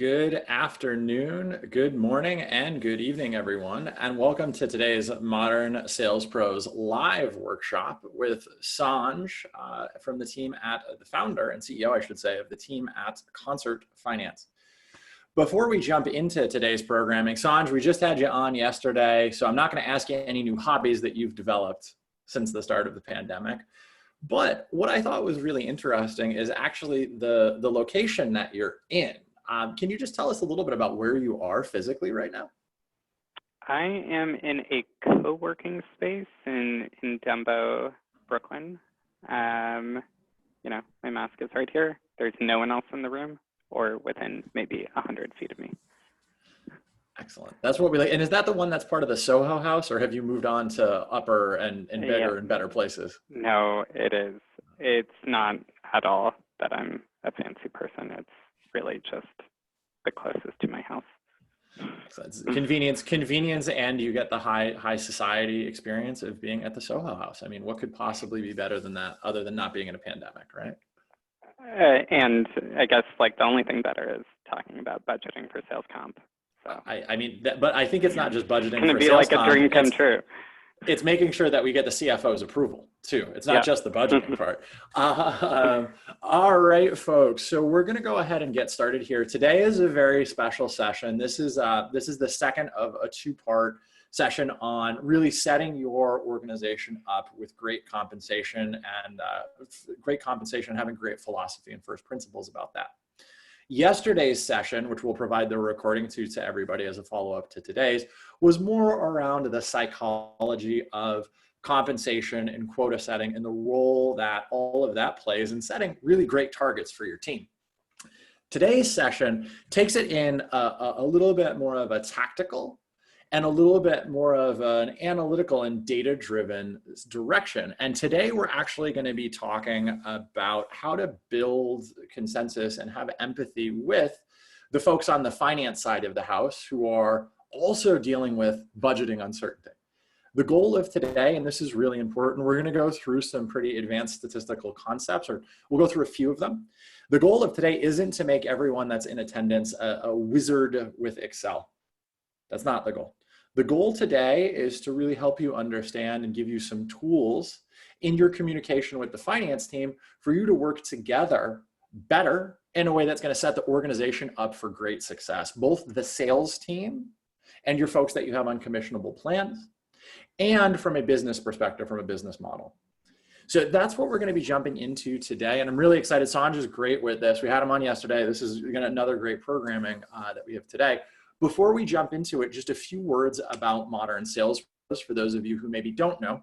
Good afternoon, good morning, and good evening, everyone, and welcome to today's Modern Sales Pros live workshop with Sanj from the team at the founder and CEO, I should say, of the team at Concert Finance. Before we jump into today's programming, Sanj, we just had you on yesterday, so I'm not going to ask you any new hobbies that you've developed since the start of the pandemic. But what I thought was really interesting is actually the location that you're in. Can you just tell us a little bit about where you are physically right now? I am in a co-working space in Dumbo, Brooklyn. My mask is right here. There's no one else in the room or within maybe 100 feet of me. Excellent. That's what we like. And is that the one that's part of the Soho house, or have you moved on to upper and bigger and better places? No, it is. It's not at all that I'm a fancy person. It's really just the closest to my house. So it's convenience, and you get the high society experience of being at the Soho house. I mean, what could possibly be better than that, other than not being in a pandemic, right? And I guess like the only thing better is talking about budgeting for sales comp. So. But I think it's not just budgeting. It's going to be like a dream come true. It's making sure that we get the CFO's approval too. It's not just the budgeting part. All right, folks. So we're going to go ahead and get started here. Today is a very special session. This is the second of a two-part session on really setting your organization up with great compensation and having great philosophy and first principles about that. Yesterday's session, which we'll provide the recording to everybody as a follow-up to today's, was more around the psychology of compensation and quota setting and the role that all of that plays in setting really great targets for your team. Today's session takes it in a little bit more of a tactical and a little bit more of an analytical and data-driven direction. And today we're actually going to be talking about how to build consensus and have empathy with the folks on the finance side of the house who are also dealing with budgeting uncertainty. The goal of today, and this is really important, we're going to go through some pretty advanced statistical concepts, or we'll go through a few of them. The goal of today isn't to make everyone that's in attendance a wizard with Excel. That's not the goal. The goal today is to really help you understand and give you some tools in your communication with the finance team for you to work together better in a way that's going to set the organization up for great success, both the sales team and your folks that you have on commissionable plans, and from a business perspective, from a business model. So that's what we're going to be jumping into today. And I'm really excited. Sanj is great with this. We had him on yesterday. This is another great programming that we have today. Before we jump into it, just a few words about Modern Sales Pros for those of you who maybe don't know.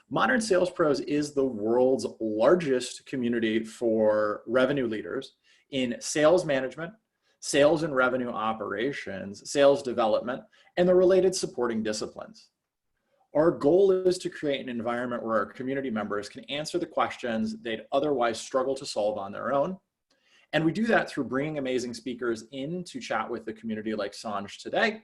Modern Sales Pros is the world's largest community for revenue leaders in sales management, sales and revenue operations, sales development, and the related supporting disciplines. Our goal is to create an environment where our community members can answer the questions they'd otherwise struggle to solve on their own. And we do that through bringing amazing speakers in to chat with the community like Sanj today.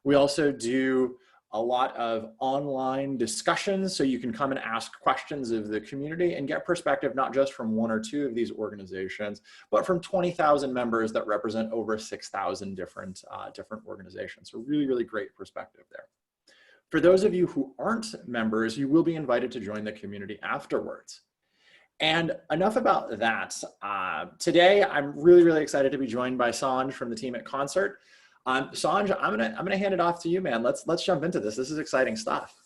We also do a lot of online discussions, so you can come and ask questions of the community and get perspective not just from one or two of these organizations, but from 20,000 members that represent over 6,000 different organizations. So really, really great perspective there. For those of you who aren't members, you will be invited to join the community afterwards. And enough about that. Today, I'm really, really excited to be joined by Sanj from the team at Concert. Sanj, I'm gonna hand it off to you, man. Let's jump into this. This is exciting stuff.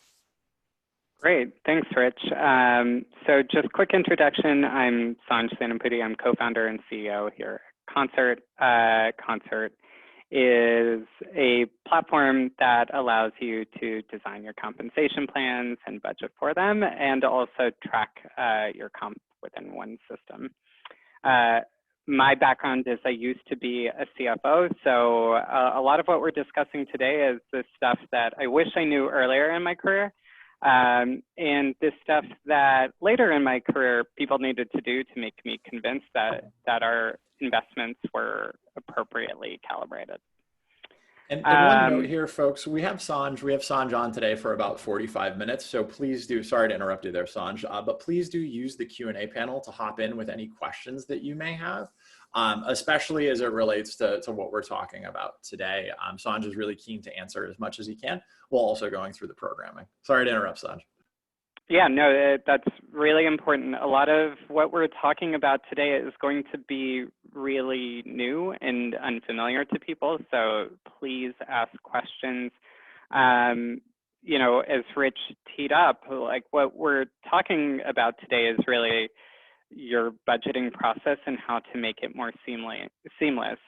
Great, thanks, Rich. So just quick introduction. I'm Sanj Sanampudi. I'm co-founder and CEO here at Concert. Concert is a platform that allows you to design your compensation plans and budget for them, and also track your comp within one system. My background is I used to be a CFO, so a lot of what we're discussing today is the stuff that I wish I knew earlier in my career, and this stuff that later in my career people needed to do to make me convinced that our investments were appropriately calibrated. And one note here, folks, we have Sanj on today for about 45 minutes. So please do, sorry to interrupt you there, Sanj, but please do use the Q&A panel to hop in with any questions that you may have. especially as it relates to what we're talking about today. Sanj is really keen to answer as much as he can while also going through the programming. Sorry to interrupt, Sanj. Yeah, no, that's really important. A lot of what we're talking about today is going to be really new and unfamiliar to people, so please ask questions. You know, as Rich teed up, like what we're talking about today is really your budgeting process and how to make it more seamless.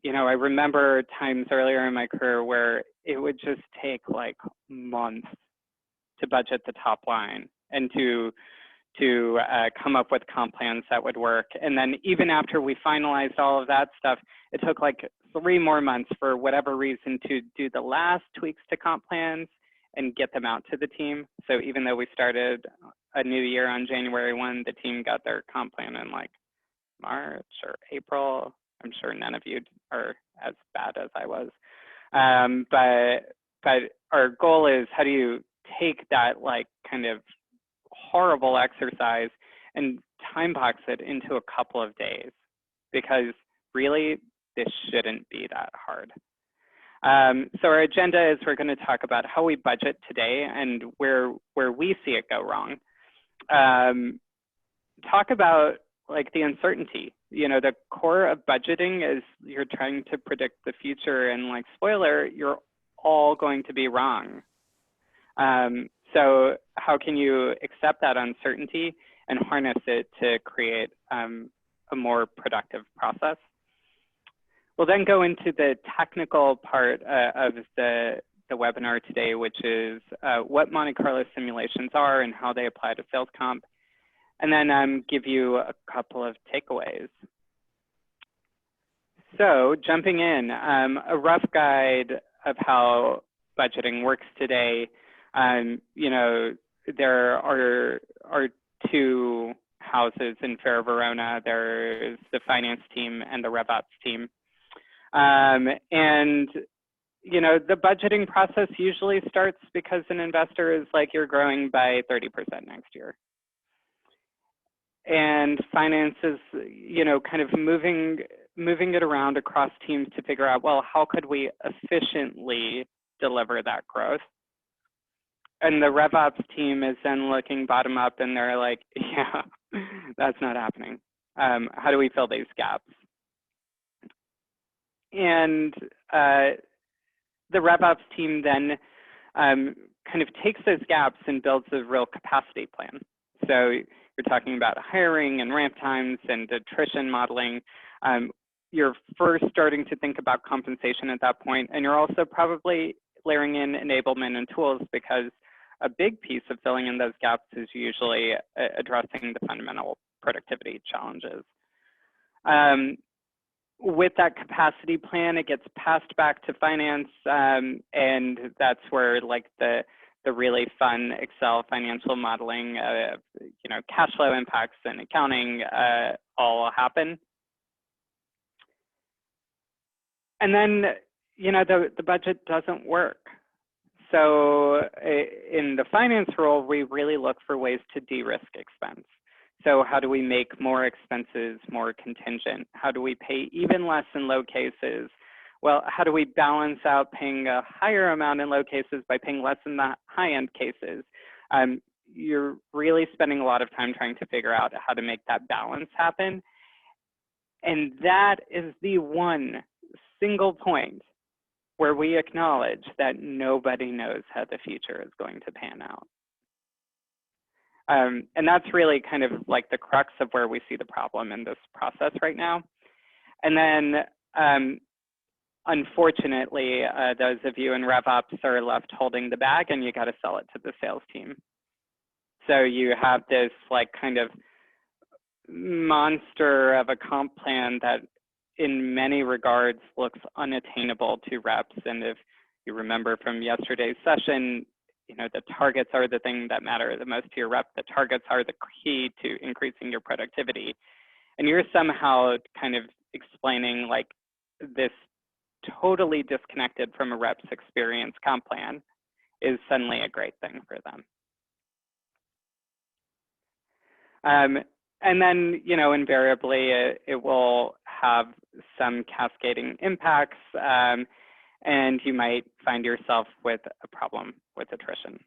You know, I remember times earlier in my career where it would just take like months to budget the top line and to come up with comp plans that would work. And then even after we finalized all of that stuff, it took like 3 more months for whatever reason to do the last tweaks to comp plans and get them out to the team. So even though we started a new year on January 1, the team got their comp plan in like March or April. I'm sure none of you are as bad as I was. But our goal is, how do you take that like kind of horrible exercise and time box it into a couple of days? Because really, this shouldn't be that hard. So our agenda is we're going to talk about how we budget today and where we see it go wrong. Talk about like the uncertainty. You know, the core of budgeting is you're trying to predict the future, and like spoiler, you're all going to be wrong. So how can you accept that uncertainty and harness it to create a more productive process? We'll then go into the technical part of the webinar today, which is what Monte Carlo simulations are and how they apply to sales comp, and then give you a couple of takeaways. So jumping in, a rough guide of how budgeting works today. You know, there are 2 houses in Fair Verona. There's the finance team and the RevOps team. And, you know, the budgeting process usually starts because an investor is like, you're growing by 30% next year. And finance is, you know, kind of moving it around across teams to figure out, well, how could we efficiently deliver that growth? And the RevOps team is then looking bottom up and they're like, yeah, that's not happening. How do we fill these gaps? And the RevOps team then kind of takes those gaps and builds a real capacity plan. So you're talking about hiring and ramp times and attrition modeling. You're first starting to think about compensation at that point, and you're also probably layering in enablement and tools, because a big piece of filling in those gaps is usually addressing the fundamental productivity challenges. With that capacity plan, it gets passed back to finance, and that's where like the really fun Excel financial modeling, you know, cash flow impacts and accounting all happen. And then, you know, the budget doesn't work. So in the finance role, we really look for ways to de-risk expense. So how do we make more expenses more contingent? How do we pay even less in low cases? Well, how do we balance out paying a higher amount in low cases by paying less in the high-end cases? You're really spending a lot of time trying to figure out how to make that balance happen. And that is the one single point where we acknowledge that nobody knows how the future is going to pan out. And that's really kind of like the crux of where we see the problem in this process right now. And then, unfortunately, those of you in RevOps are left holding the bag, and you got to sell it to the sales team. So you have this like kind of monster of a comp plan that in many regards looks unattainable to reps. And if you remember from yesterday's session, you know, the targets are the thing that matter the most to your rep. The targets are the key to increasing your productivity. And you're somehow kind of explaining like this totally disconnected from a rep's experience comp plan is suddenly a great thing for them. And then, you know, invariably it will have some cascading impacts, and you might find yourself with a problem with attrition.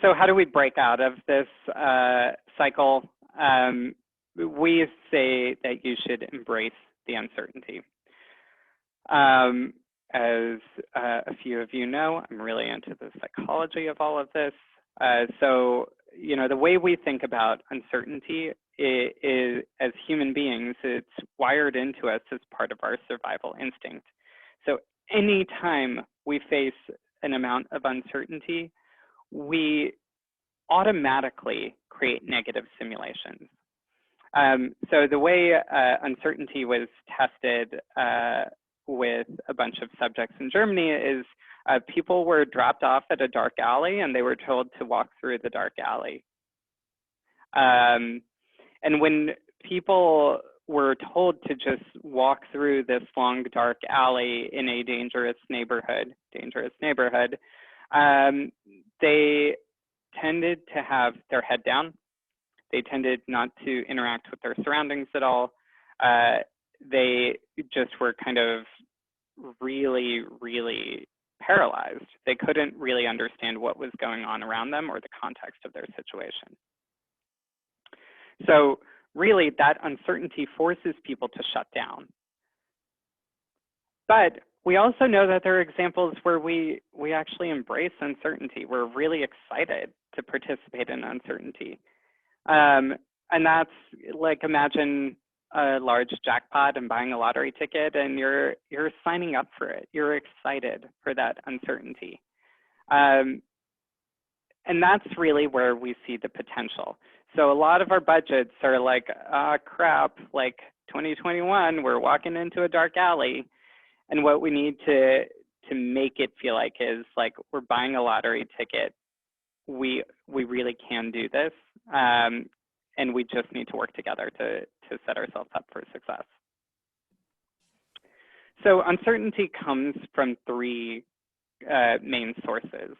So how do we break out of this cycle? We say that you should embrace the uncertainty. As a few of you know, I'm really into the psychology of all of this. So, you know, the way we think about uncertainty is as human beings, it's wired into us as part of our survival instinct. So anytime we face an amount of uncertainty, we automatically create negative simulations. So the way uncertainty was tested with a bunch of subjects in Germany is people were dropped off at a dark alley and they were told to walk through the dark alley. And when people were told to just walk through this long dark alley in a dangerous neighborhood, they tended to have their head down. They tended not to interact with their surroundings at all. They just were kind of really, really paralyzed. They couldn't really understand what was going on around them or the context of their situation. So really, that uncertainty forces people to shut down. But we also know that there are examples where we actually embrace uncertainty. We're really excited to participate in uncertainty. And that's like, imagine a large jackpot and buying a lottery ticket, and you're signing up for it. You're excited for that uncertainty. And that's really where we see the potential. So a lot of our budgets are like, crap, like 2021, we're walking into a dark alley. And what we need to make it feel like is like we're buying a lottery ticket. We really can do this. And we just need to work together to set ourselves up for success. So uncertainty comes from three main sources.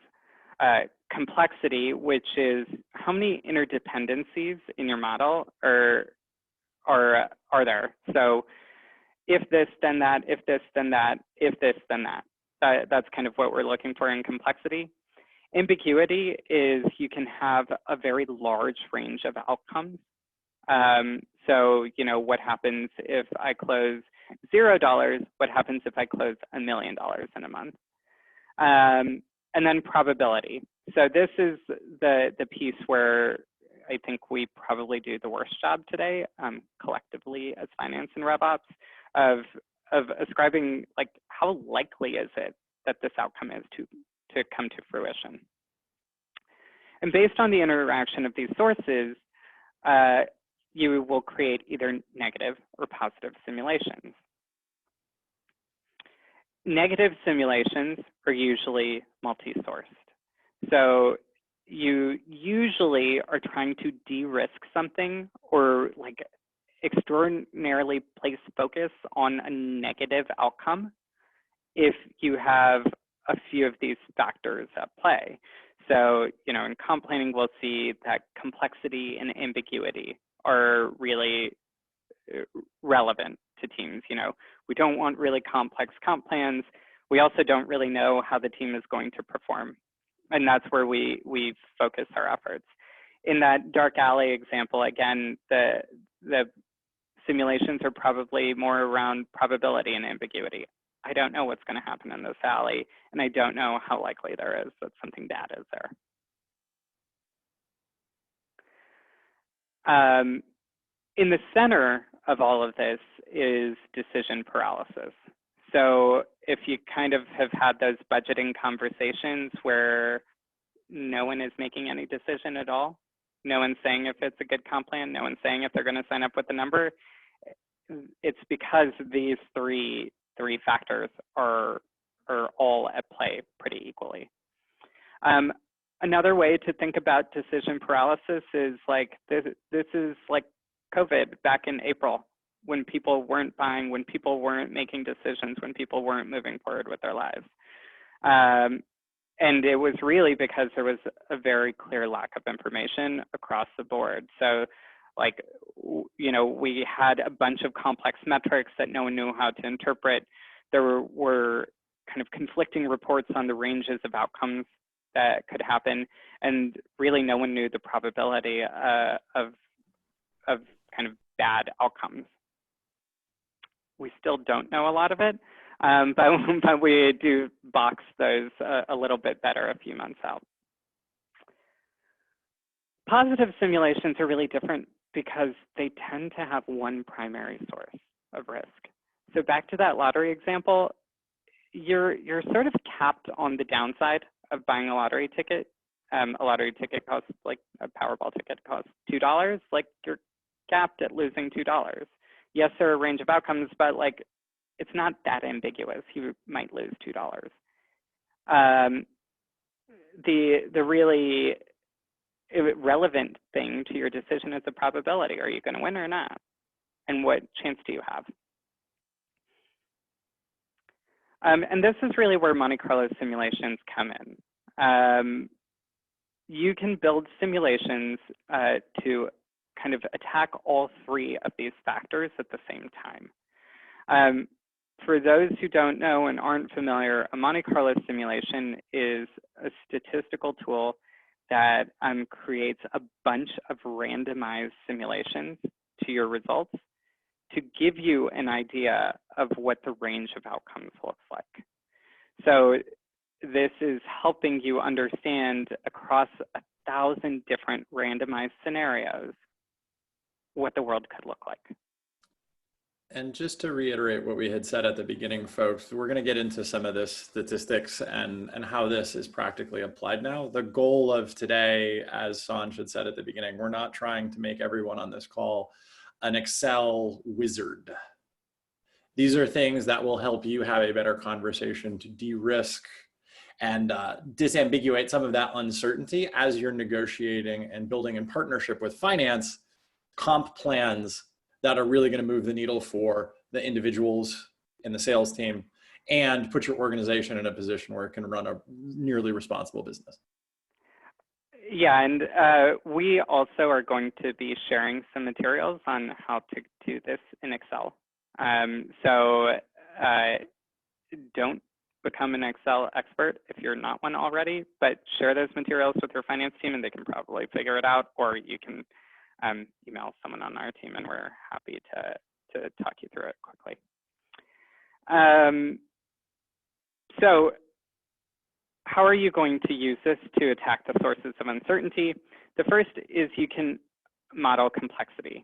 Complexity, which is how many interdependencies in your model are there. So if this, then that, if this, then that, if this, then that. That's kind of what we're looking for in complexity. Ambiguity is you can have a very large range of outcomes. So, you know, what happens if I close $0? What happens if I close $1 million in a month? And then probability. So this is the piece where I think we probably do the worst job today, collectively as finance and RevOps, of ascribing like how likely is it that this outcome is to come to fruition. And based on the interaction of these sources, you will create either negative or positive simulations. Negative simulations are usually multi-sourced. So you usually are trying to de-risk something or like extraordinarily place focus on a negative outcome if you have a few of these factors at play. So, you know, in comp planning, we'll see that complexity and ambiguity are really relevant to teams. You know, we don't want really complex comp plans. We also don't really know how the team is going to perform. And that's where we focus our efforts. In that dark alley example, again, the simulations are probably more around probability and ambiguity. I don't know what's going to happen in this alley, and I don't know how likely there is that something bad is there. In the center of all of this is decision paralysis. So if you kind of have had those budgeting conversations where no one is making any decision at all, no one's saying if it's a good comp plan, no one's saying if they're going to sign up with the number, it's because these three factors are all at play pretty equally. Another way to think about decision paralysis is like this is like COVID back in April, when people weren't buying, when people weren't making decisions, when people weren't moving forward with their lives. And it was really because there was a very clear lack of information across the board. So like, you know, we had a bunch of complex metrics that no one knew how to interpret. There were kind of conflicting reports on the ranges of outcomes that could happen. And really no one knew the probability of kind of bad outcomes. We still don't know a lot of it, but we do box those a little bit better a few months out. Positive simulations are really different because they tend to have one primary source of risk. So back to that lottery example, you're sort of capped on the downside of buying a lottery ticket. A lottery ticket costs, like a Powerball ticket costs $2. Like, you're capped at losing $2. Yes, there are a range of outcomes, but like, it's not that ambiguous. You might lose $2. The really relevant thing to your decision is the probability. Are you going to win or not? And what chance do you have? And this is really where Monte Carlo simulations come in. You can build simulations to kind of attack all three of these factors at the same time. For those who don't know and aren't familiar, a Monte Carlo simulation is a statistical tool that creates a bunch of randomized simulations to your results to give you an idea of what the range of outcomes looks like. So this is helping you understand across 1,000 different randomized scenarios what the world could look like. And just to reiterate what we had said at the beginning, folks, we're going to get into some of this statistics and how this is practically applied now. The goal of today, as Sanj had said at the beginning, we're not trying to make everyone on this call an Excel wizard. These are things that will help you have a better conversation to de-risk and disambiguate some of that uncertainty as you're negotiating and building in partnership with finance comp plans that are really going to move the needle for the individuals in the sales team and put your organization in a position where it can run a nearly responsible business. Yeah, and we also are going to be sharing some materials on how to do this in Excel. So don't become an Excel expert if you're not one already, but share those materials with your finance team and they can probably figure it out, or you can email someone on our team and we're happy to talk you through it quickly. So how are you going to use this to attack the sources of uncertainty? The first is you can model complexity.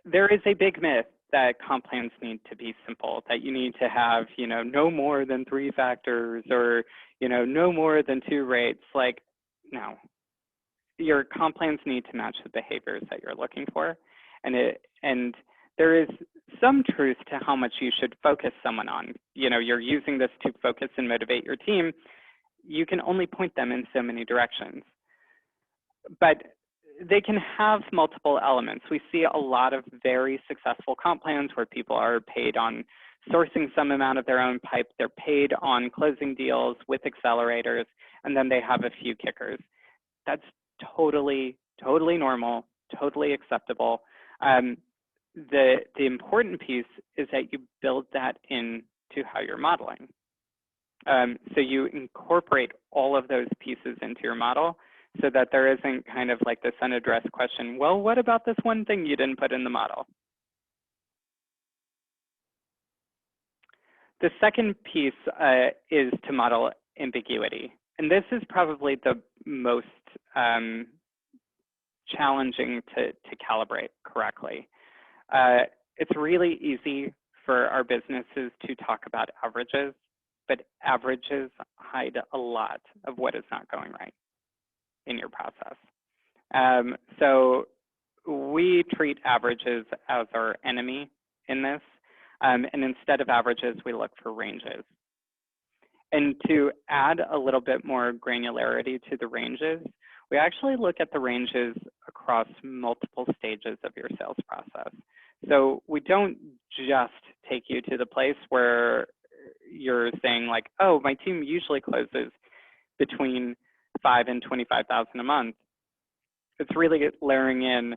There is a big myth that comp plans need to be simple, that you need to have, you know, no more than 3 factors or, you know, no more than 2 rates. Like, no. Your comp plans need to match the behaviors that you're looking for. And there is some truth to how much you should focus someone on. You know, you're using this to focus and motivate your team. You can only point them in so many directions. But they can have multiple elements. We see a lot of very successful comp plans where people are paid on sourcing some amount of their own pipe. They're paid on closing deals with accelerators, and then they have a few kickers. That's totally normal, totally acceptable. The important piece is that you build that into how you're modeling. So you incorporate all of those pieces into your model so that there isn't kind of like this unaddressed question, well, what about this one thing you didn't put in the model? The second piece is to model ambiguity. And this is probably the most challenging to calibrate correctly. It's really easy for our businesses to talk about averages, but averages hide a lot of what is not going right in your process. So we treat averages as our enemy in this. And instead of averages, we look for ranges. And to add a little bit more granularity to the ranges, we actually look at the ranges across multiple stages of your sales process. So we don't just take you to the place where you're saying like, oh, my team usually closes between 5 and 25,000 a month. It's really layering in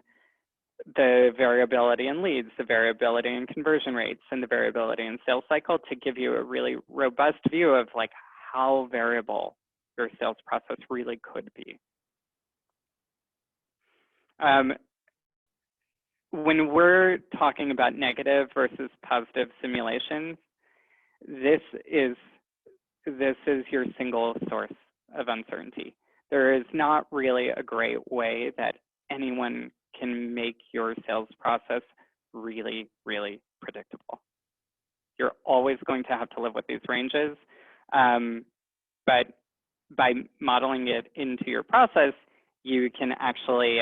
the variability in leads, the variability in conversion rates, and the variability in sales cycle to give you a really robust view of like how variable your sales process really could be. When we're talking about negative versus positive simulations, this is your single source of uncertainty. There is not really a great way that anyone can make your sales process really, really predictable. You're always going to have to live with these ranges, but by modeling it into your process, you can actually,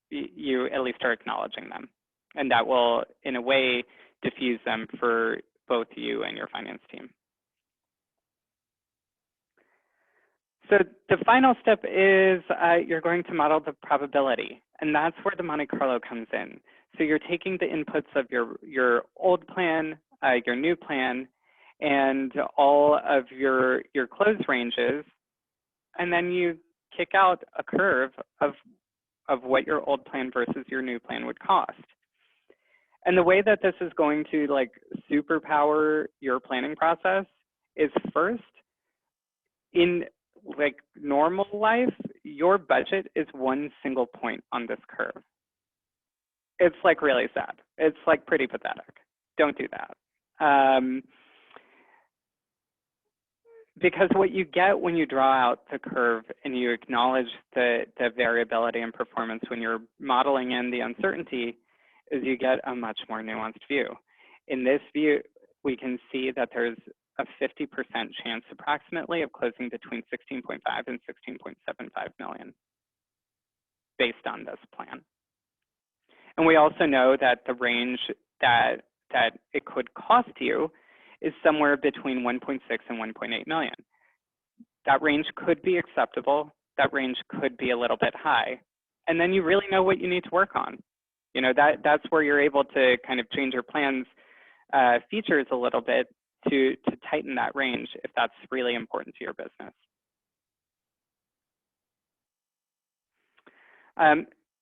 you at least are acknowledging them. And that will, in a way, diffuse them for both you and your finance team. So the final step is you're going to model the probability, and that's where the Monte Carlo comes in. So you're taking the inputs of your old plan, your new plan, and all of your close ranges, and then you kick out a curve of what your old plan versus your new plan would cost. And the way that this is going to like superpower your planning process is first, in like normal life, your budget is one single point on this curve. It's like really sad. It's like pretty pathetic. Don't do that. Because what you get when you draw out the curve and you acknowledge the variability in performance when you're modeling in the uncertainty is you get a much more nuanced view. In this view, we can see that there's a 50% chance approximately of closing between 16.5 and 16.75 million based on this plan. And we also know that the range that it could cost you is somewhere between 1.6 and 1.8 million. That range could be acceptable. That range could be a little bit high. And then you really know what you need to work on. You know, that's where you're able to kind of change your plan's features a little bit to tighten that range if that's really important to your business.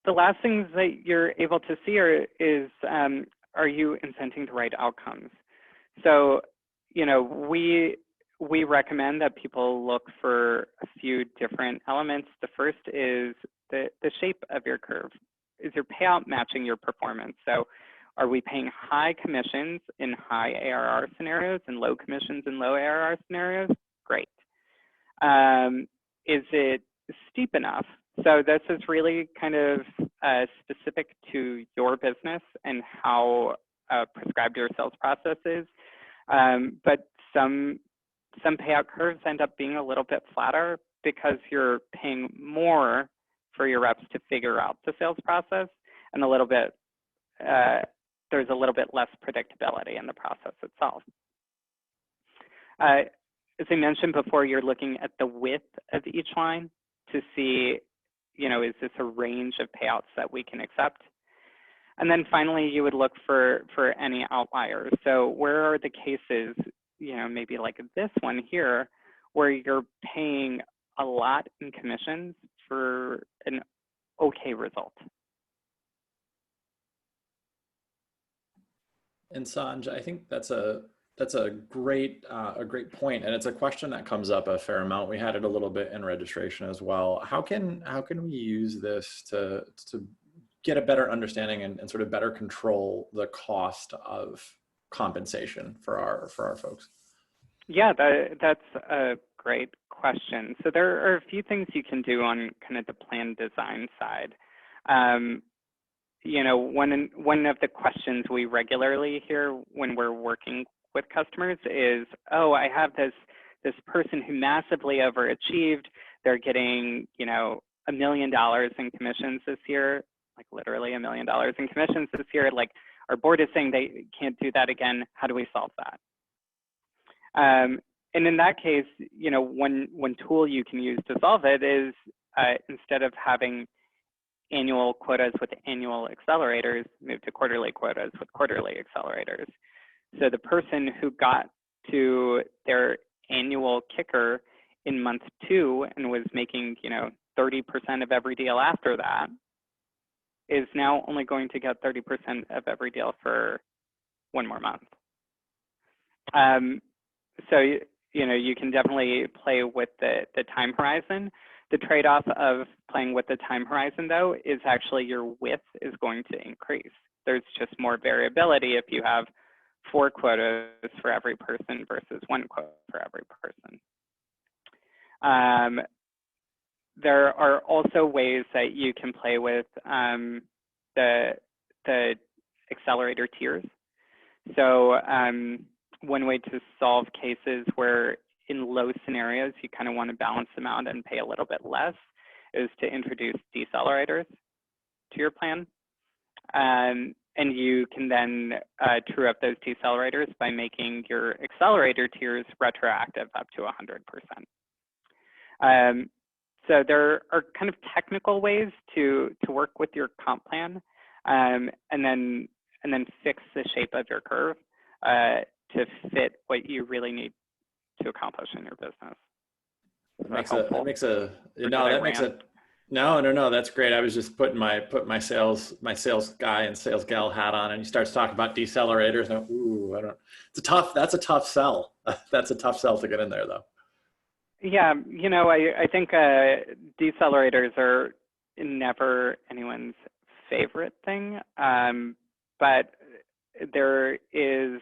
The last things that you're able to see is are you incenting the right outcomes? So, you know, we recommend that people look for a few different elements. The first is the shape of your curve. Is your payout matching your performance? So are we paying high commissions in high ARR scenarios and low commissions in low ARR scenarios? Great. Is it steep enough? So this is really kind of specific to your business and how prescribed your sales process is. But some payout curves end up being a little bit flatter because you're paying more for your reps to figure out the sales process, and a little bit there's a little bit less predictability in the process itself. As I mentioned before, you're looking at the width of each line to see, you know, is this a range of payouts that we can accept? And then finally, you would look for any outliers. So where are the cases, you know, maybe like this one here, where you're paying a lot in commissions for an okay result? And Sanj, I think that's a great point, and it's a question that comes up a fair amount. We had it a little bit in registration as well. How can we use this to get a better understanding and sort of better control the cost of compensation for our folks? Yeah, that's a great question. So there are a few things you can do on kind of the plan design side. You know, one of the questions we regularly hear when we're working with customers is, oh, I have this person who massively overachieved. They're getting, you know, $1 million in commissions this year, like literally $1 million in commissions this year. Like our board is saying they can't do that again. How do we solve that? And in that case, you know, one tool you can use to solve it is instead of having annual quotas with annual accelerators, move to quarterly quotas with quarterly accelerators. So the person who got to their annual kicker in month 2 and was making, 30% of every deal after that is now only going to get 30% of every deal for 1 more month. So, you can definitely play with the time horizon. The trade-off of playing with the time horizon, though, is actually your width is going to increase. There's just more variability if you have 4 quotas for every person versus 1 quota for every person. There are also ways that you can play with the accelerator tiers. So one way to solve cases where in low scenarios you kind of want to balance them out and pay a little bit less is to introduce decelerators to your plan. And you can then true up those decelerators by making your accelerator tiers retroactive up to 100%. So there are kind of technical ways to work with your comp plan, and then fix the shape of your curve to fit what you really need to accomplish in your business. No, that's great. I was just putting my sales guy and sales gal hat on, and he starts talking about decelerators. And that's a tough sell. That's a tough sell to get in there, though. Yeah, I think decelerators are never anyone's favorite thing, but there is,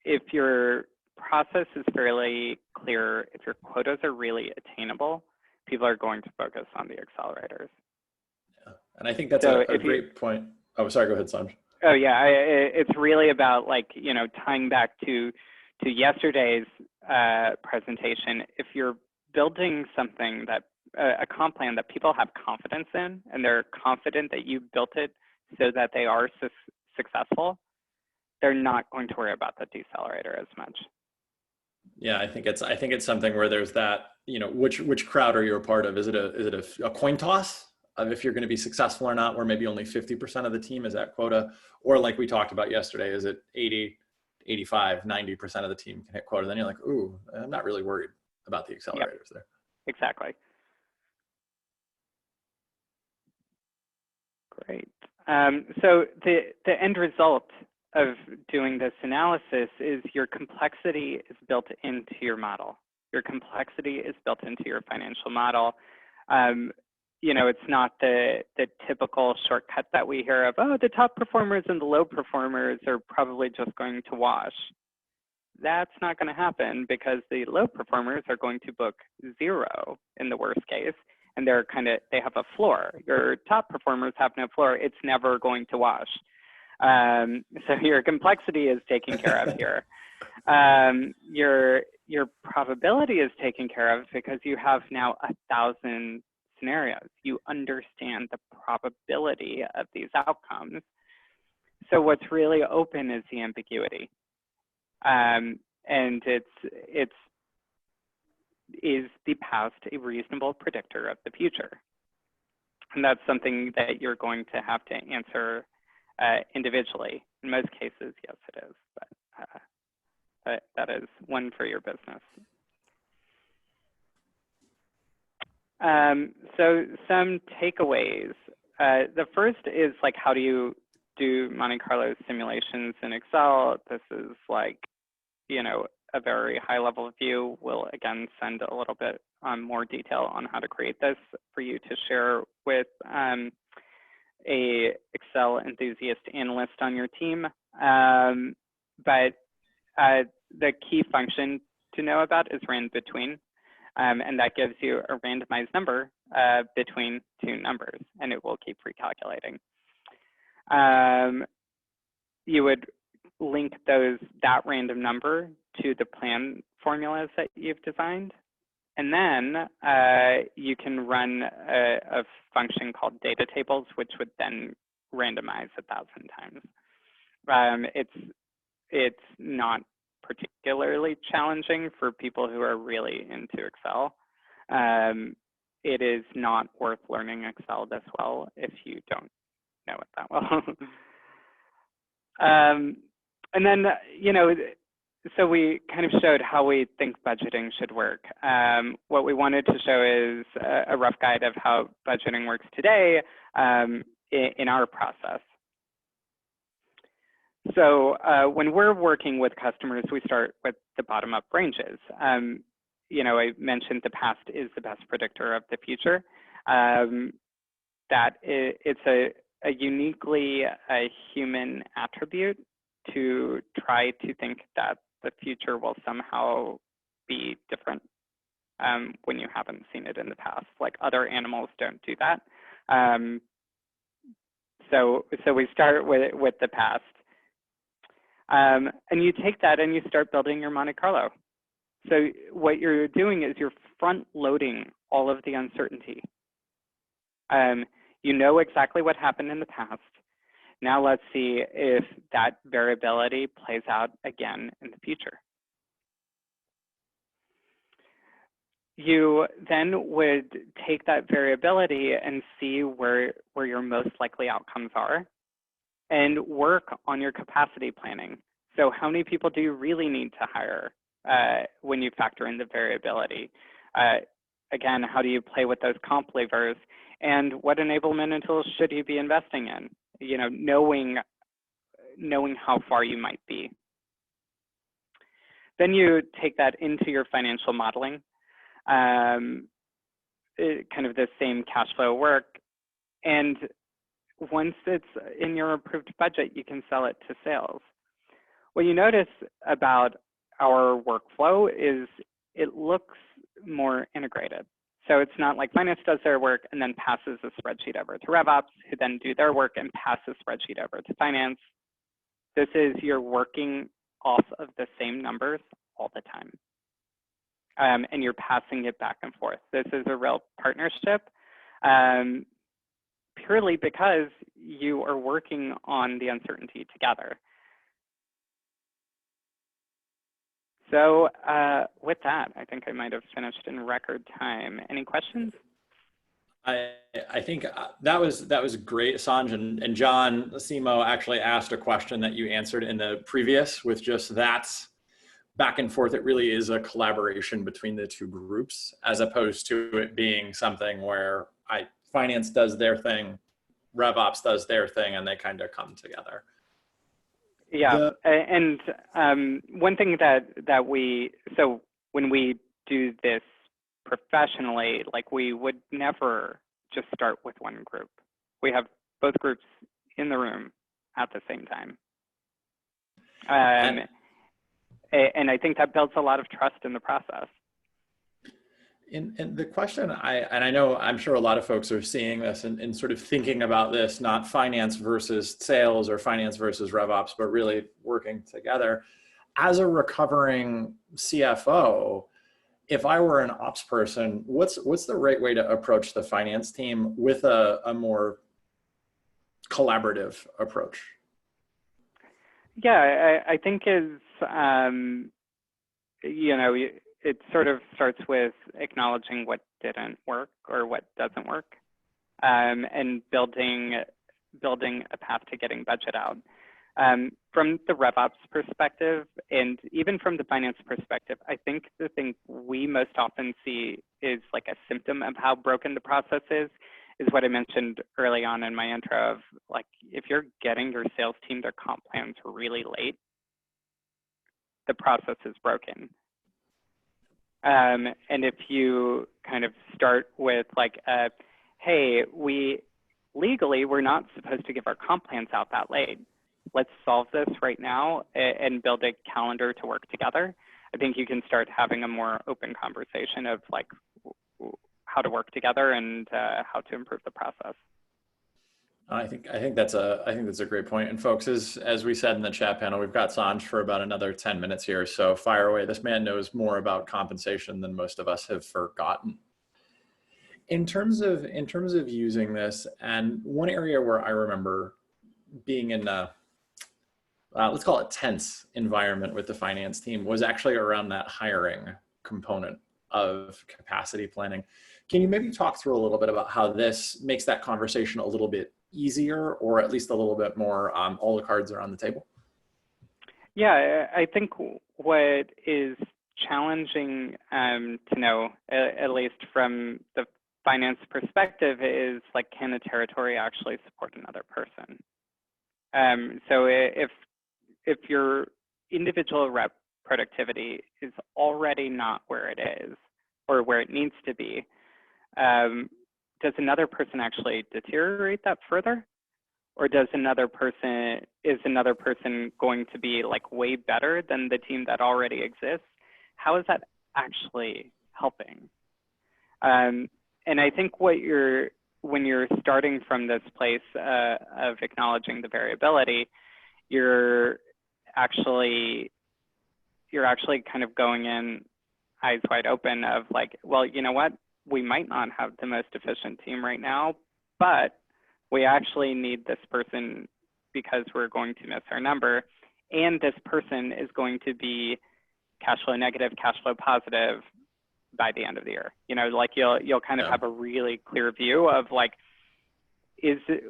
if your process is fairly clear, if your quotas are really attainable, people are going to focus on the accelerators. Yeah, and I think that's a great point. Oh, sorry, go ahead, Sanj. Oh yeah, it's really about tying back to yesterday's presentation. If you're building something that a comp plan that people have confidence in, and they're confident that you built it so that they are successful, they're not going to worry about the decelerator as much. Yeah, I think it's something where there's that, which crowd are you a part of? Is it a coin toss of if you're going to be successful or not, where maybe only 50% of the team is at quota, or like we talked about yesterday, is it 80, 85, 90% of the team can hit quota? Then you're like, ooh, I'm not really worried about the accelerators there. Exactly. Great. So the end result of doing this analysis is your complexity is built into your model. Your complexity is built into your financial model. It's not the typical shortcut that we hear of, oh, the top performers and the low performers are probably just going to wash. That's not going to happen because the low performers are going to book 0 in the worst case, and they have a floor. Your top performers have no floor. It's never going to wash. So your complexity is taken care of here. Your probability is taken care of because you have now 1,000 scenarios. You understand the probability of these outcomes. So what's really open is the ambiguity. And is the past a reasonable predictor of the future? And that's something that you're going to have to answer individually. In most cases, yes, it is, but that is one for your business. So some takeaways. The first is how do you do Monte Carlo simulations in Excel? This is a very high level view. We'll again send a little bit more detail on how to create this for you to share with a Excel enthusiast analyst on your team. But the key function to know about is rand between. And that gives you a randomized number between 2 numbers, and it will keep recalculating. You would link that random number to the plan formulas that you've designed. And then you can run a function called data tables, which would then randomize 1,000 times. It's not particularly challenging for people who are really into Excel. It is not worth learning Excel this well if you don't know it that well. And then, so we kind of showed how we think budgeting should work. What we wanted to show is a rough guide of how budgeting works today in our process. So when we're working with customers, we start with the bottom-up ranges. You know, I mentioned the past is the best predictor of the future. It's a uniquely human attribute to try to think that the future will somehow be different when you haven't seen it in the past. Like, other animals don't do that. So we start with the past. And you take that and you start building your Monte Carlo. So what you're doing is you're front loading all of the uncertainty. You know exactly what happened in the past. Now let's see if that variability plays out again in the future. You then would take that variability and see where your most likely outcomes are and work on your capacity planning. So how many people do you really need to hire when you factor in the variability? Again, how do you play with those comp levers? And what enablement and tools should you be investing in? You know, knowing how far you might be. Then you take that into your financial modeling, kind of the same cash flow work. And once it's in your approved budget, you can sell it to sales. What you notice about our workflow is it looks more integrated. So it's not like finance does their work and then passes a spreadsheet over to RevOps, who then do their work and pass the spreadsheet over to finance. This is you're working off of the same numbers all the time. And you're passing it back and forth. This is a real partnership, purely because you are working on the uncertainty together. So with that, I think I might have finished in record time. Any questions? I think that was great, Sanj, and John Simo actually asked a question that you answered in the previous with just that back and forth. It really is a collaboration between the two groups, as opposed to it being something where finance does their thing, RevOps does their thing, and they kind of come together. Yeah, and one thing that so when we do this professionally, like, we would never just start with one group. We have both groups in the room at the same time. And I think that builds a lot of trust in the process. And the question, I know, I'm sure a lot of folks are seeing this and sort of thinking about this, not finance versus sales or finance versus RevOps, but really working together. As a recovering CFO, if I were an ops person, what's the right way to approach the finance team with a more collaborative approach? Yeah, I think you know, it sort of starts with acknowledging what didn't work or what doesn't work, and building a path to getting budget out. From the RevOps perspective, and even from the finance perspective, I think the thing we most often see is like a symptom of how broken the process is what I mentioned early on in my intro of, like, if you're getting your sales team their comp plans really late, the process is broken. And if you kind of start with like, hey, legally, we're not supposed to give our comp plans out that late. Let's solve this right now and build a calendar to work together. I think you can start having a more open conversation of like how to work together and how to improve the process. I think that's a great point. And folks, as we said in the chat panel, we've got Sanj for about another 10 minutes here. So fire away. This man knows more about compensation than most of us have forgotten. In terms of using this, and one area where I remember being in a, let's call it tense environment with the finance team was actually around that hiring component of capacity planning. Can you maybe talk through a little bit about how this makes that conversation a little bit easier, or at least a little bit more all the cards are on the table? Yeah, I think what is challenging to know, at least from the finance perspective, is like, can a territory actually support another person? So if your individual rep productivity is already not where it is or where it needs to be, does another person actually deteriorate that further? Or is another person going to be like way better than the team that already exists? How is that actually helping? And I think when you're starting from this place of acknowledging the variability, you're actually kind of going in eyes wide open of like, well, you know what? We might not have the most efficient team right now, but we actually need this person because we're going to miss our number. And this person is going to be cash flow negative, cash flow positive by the end of the year. You know, like you'll kind of have a really clear view of like,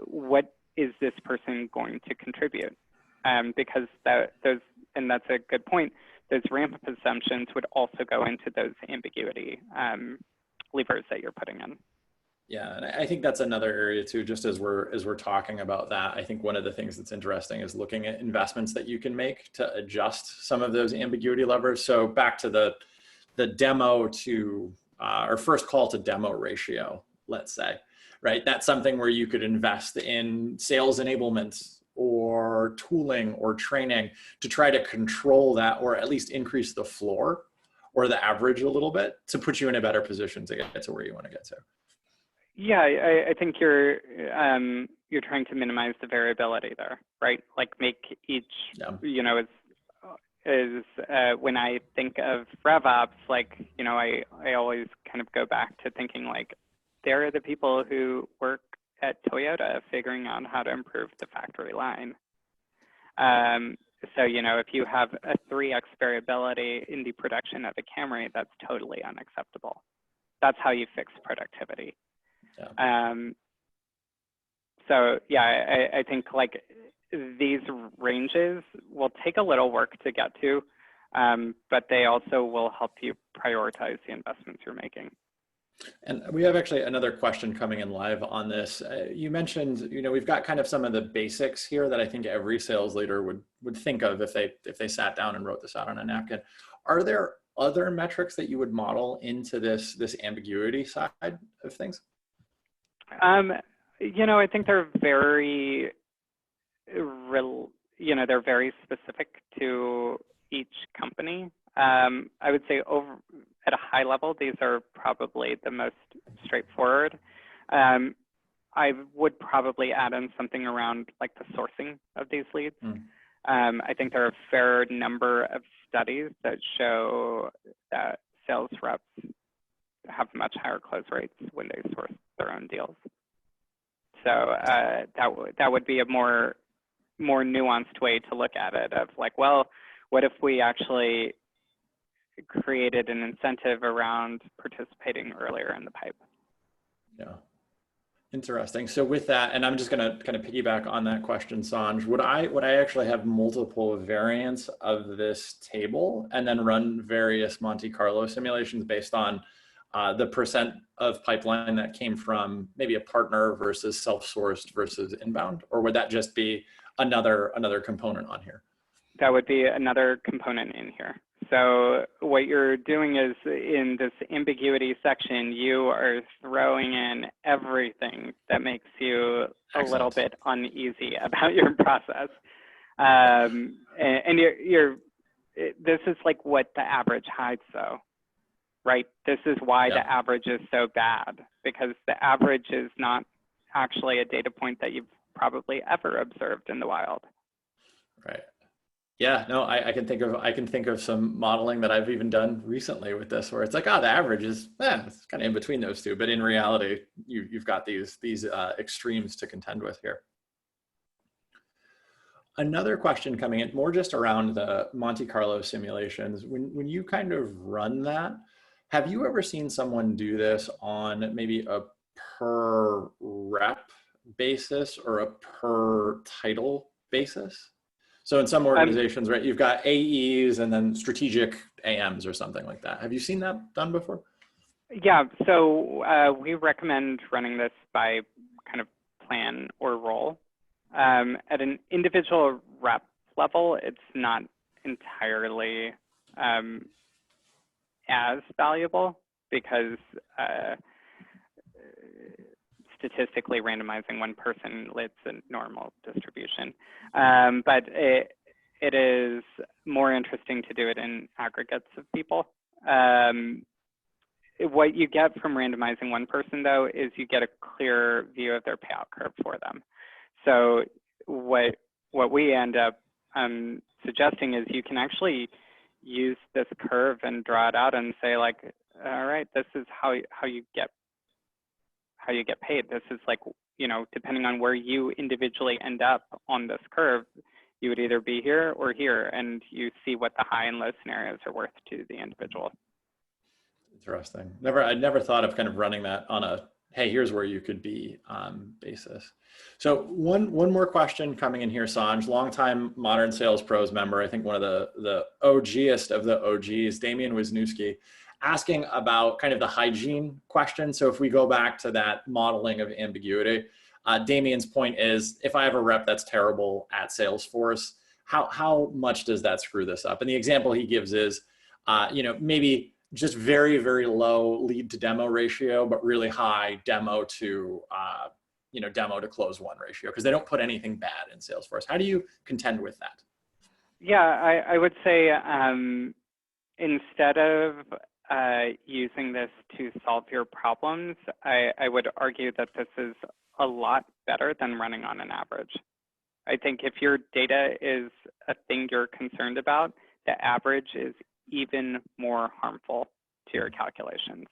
what is this person going to contribute? Because and that's a good point, those ramp-up assumptions would also go into those ambiguity levers that you're putting in. Yeah, and I think that's another area too, just as we're talking about that. I think one of the things that's interesting is looking at investments that you can make to adjust some of those ambiguity levers. So back to the demo to, or first call to demo ratio, let's say, right? That's something where you could invest in sales enablement or tooling or training to try to control that, or at least increase the floor or the average a little bit to put you in a better position to get to where you want to get to. Yeah, I think you're trying to minimize the variability there, right? Like make each, you know, is when I think of RevOps, like, you know, I always kind of go back to thinking like, there are the people who work at Toyota figuring out how to improve the factory line. So, you know, if you have a 3x variability in the production of a Camry, that's totally unacceptable. That's how you fix productivity. Yeah. So yeah, I think like these ranges will take a little work to get to, but they also will help you prioritize the investments you're making. And we have actually another question coming in live on this. You mentioned, you know, we've got kind of some of the basics here that I think every sales leader would think of if they sat down and wrote this out on a napkin. Are there other metrics that you would model into this ambiguity side of things? You know, I think they're very they're very specific to each company. I would say at a high level, these are probably the most straightforward. I would probably add in something around like the sourcing of these leads. I think there are a fair number of studies that show that sales reps have much higher close rates when they source their own deals. So that would be a more nuanced way to look at it of like, well, what if we actually created an incentive around participating earlier in the pipe? Yeah, interesting. So with that, and I'm just going to kind of piggyback on that question, Sanj, would I actually have multiple variants of this table and then run various Monte Carlo simulations based on the percent of pipeline that came from maybe a partner versus self-sourced versus inbound? Or would that just be another component on here? That would be another component in here. So what you're doing is in this ambiguity section, you are throwing in everything that makes you a little bit uneasy about your process. And this is like what the average hides though, right? This is why the average is so bad, because the average is not actually a data point that you've probably ever observed in the wild. Right. Yeah, no, I can think of some modeling that I've even done recently with this, where it's like, the average is, it's kind of in between those two, but in reality, you've got these extremes to contend with here. Another question coming in, more just around the Monte Carlo simulations. When you kind of run that, have you ever seen someone do this on maybe a per rep basis or a per title basis? So in some organizations, right, you've got AEs and then strategic AMs or something like that. Have you seen that done before? Yeah, so we recommend running this by kind of plan or role. At an individual rep level, it's not entirely as valuable because statistically randomizing one person leads a normal distribution. But it is more interesting to do it in aggregates of people. What you get from randomizing one person, though, is you get a clear view of their payout curve for them. So what we end up suggesting is you can actually use this curve and draw it out and say, like, all right, this is how you get paid. This is like, you know, depending on where you individually end up on this curve, you would either be here or here, and you see what the high and low scenarios are worth to the individual. Interesting. I never thought of kind of running that on a, hey, here's where you could be basis. So one more question coming in here, Sanj, longtime Modern Sales Pros member, I think one of the OGest of the OGs, Damian Wisniewski, asking about kind of the hygiene question. So if we go back to that modeling of ambiguity, Damian's point is, if I have a rep that's terrible at Salesforce, how much does that screw this up? And the example he gives is, you know, maybe just very, very low lead to demo ratio, but really high demo to, you know, demo to close one ratio, because they don't put anything bad in Salesforce. How do you contend with that? Yeah, I would say instead of using this to solve your problems, I would argue that this is a lot better than running on an average. I think if your data is a thing you're concerned about, the average is even more harmful to your calculations.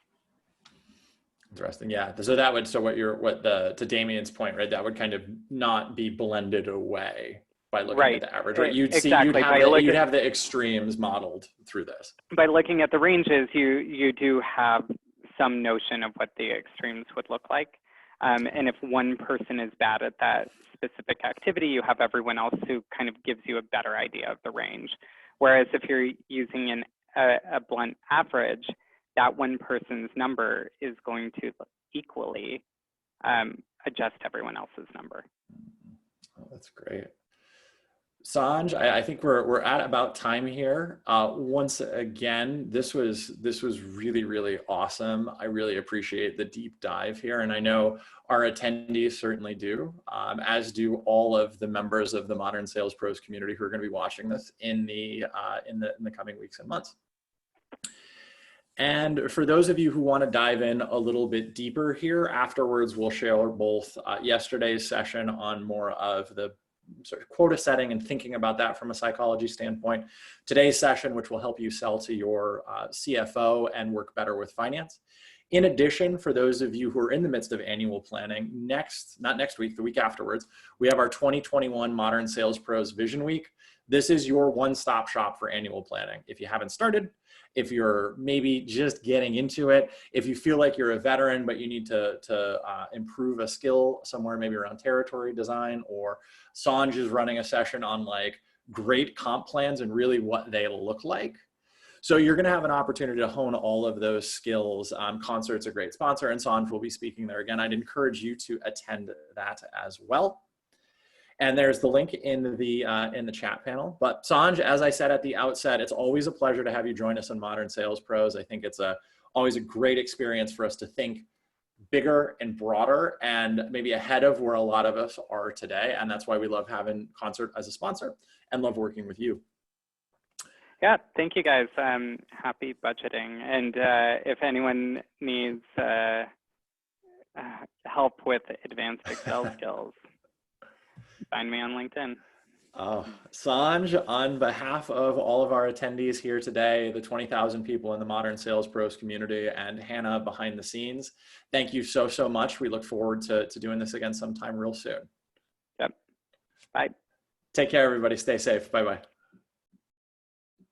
Interesting. Yeah. So that would, to Damian's point, right, that would kind of not be blended away by looking at the average, right? You'd have the extremes modeled through this. By looking at the ranges, you do have some notion of what the extremes would look like. And if one person is bad at that specific activity, you have everyone else who kind of gives you a better idea of the range. Whereas if you're using a blunt average, that one person's number is going to equally adjust everyone else's number. Oh, that's great. Sanj, I think we're at about time here. Once again, this was really, really awesome. I really appreciate the deep dive here, and I know our attendees certainly do, as do all of the members of the Modern Sales Pros community who are going to be watching this in the coming weeks and months. And for those of you who want to dive in a little bit deeper here, afterwards we'll share both yesterday's session on more of the sort of quota setting and thinking about that from a psychology standpoint, today's session, which will help you sell to your CFO and work better with finance. In addition, for those of you who are in the midst of annual planning, not next week, the week afterwards, we have our 2021 Modern Sales Pros Vision Week. This is your one-stop shop for annual planning. If you haven't started, if you're maybe just getting into it, if you feel like you're a veteran, but you need to improve a skill somewhere, maybe around territory design, or Sanj is running a session on like great comp plans and really what they look like. So you're going to have an opportunity to hone all of those skills. Concert's a great sponsor, and Sanj will be speaking there again. I'd encourage you to attend that as well. And there's the link in the chat panel. But Sanj, as I said at the outset, it's always a pleasure to have you join us on Modern Sales Pros. I think it's always a great experience for us to think bigger and broader and maybe ahead of where a lot of us are today. And that's why we love having Concert as a sponsor and love working with you. Yeah, thank you guys. Happy budgeting. And if anyone needs help with advanced Excel skills, find me on LinkedIn. Oh, Sanj, on behalf of all of our attendees here today, the 20,000 people in the Modern Sales Pros community, and Hannah behind the scenes, thank you so, so much. We look forward to doing this again sometime real soon. Yep. Bye. Take care, everybody. Stay safe. Bye-bye.